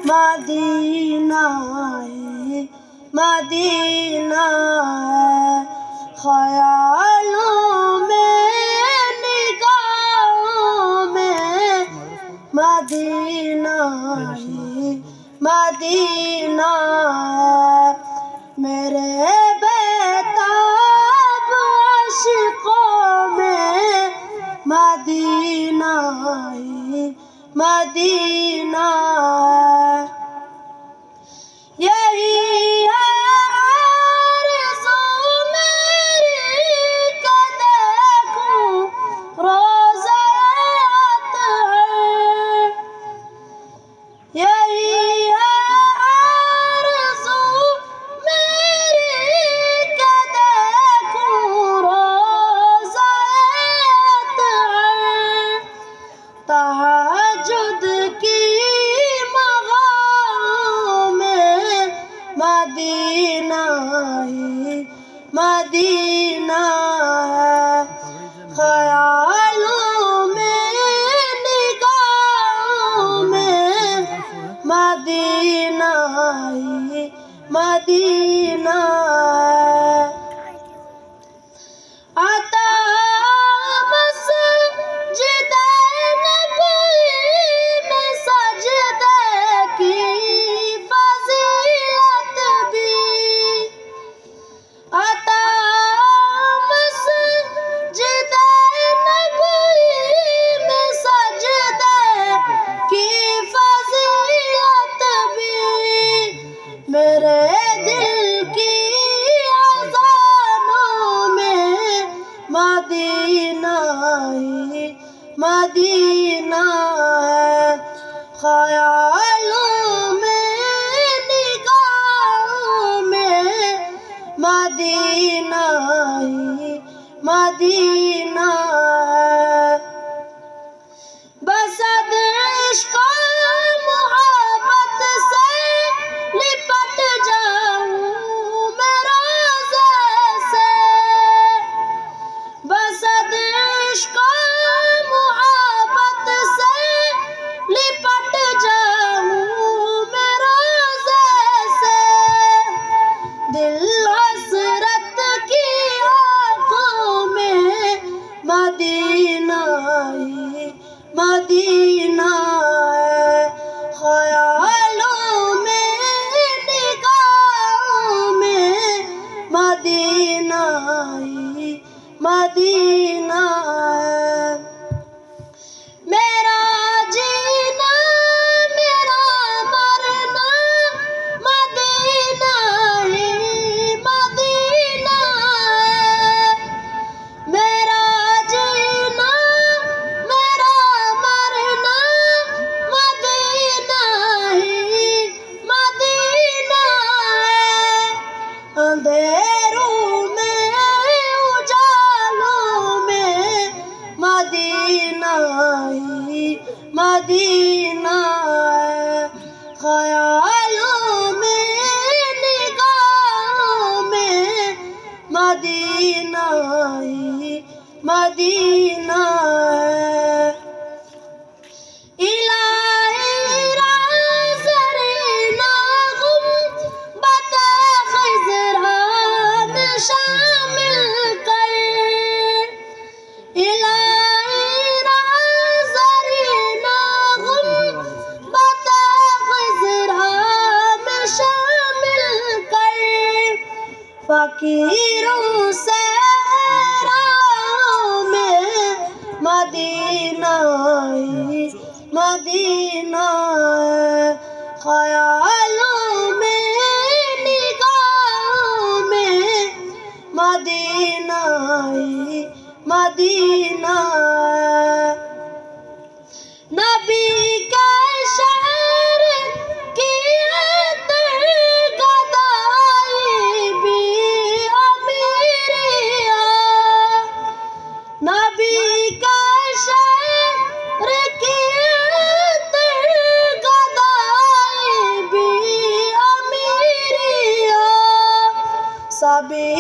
Medina है, Medina है, ख्यालों में निगाहों में मदीना है, मदीना है, मेरे बेताब आशिकों में मदीना है, मदीना है। यही है आरज़ू मेरी कि देखूं रोज़ा अत्हर। यही है आरज़ू मेरी कि देखूं रोज़ा अत्हर। तहज्जुद की मग़ाहों में मदीना है, मदीना है, ख्यालों में निगाहों में मदीना है, मदीना है। आता मस्जिद नबवी में सजदे की फजीलत भी। आता मस्जिद नबवी में सजदे की फजीलत भी। मेरे दिल की अज़ानों में मदीना है, मदीना है, ख्यालों में निगाहों में मदीना है, मदीना है। बस इश्क़ मोहब्बत से लिपट जाऊं मैं रोज़े से। बस इश्क़ मोहब्बत से लिपट जाऊं मैं रोज़े से। दिल हसरत की आँखों में मदीना है, मदीना है, ख्यालों में निगाहों में मदीना है, मदीना है। मेरा जीना मेरा मरना मदीना है, मदीना है। मेरा जीना मेरा मरना मदीना है, मदीना है। अंधेरों में उजालों में मदीना है, मदीना है, ख्यालों में निगाहों में मदीना है, मदीना है। इलाही राज़रीना गुंबद ख़िज़रा में शामिल कर। इलाही राज़रीना गुंबद ख़िज़रा में शामिल कर। फ़कीरों से राहों में मदीना है, मदीना है, ख्यालों में निगाहों में मदीना है, मदीना है। नबी के शहर की गदाई भी अमीरिया। नबी के शहर की गदाई भी अमीरिया। सभी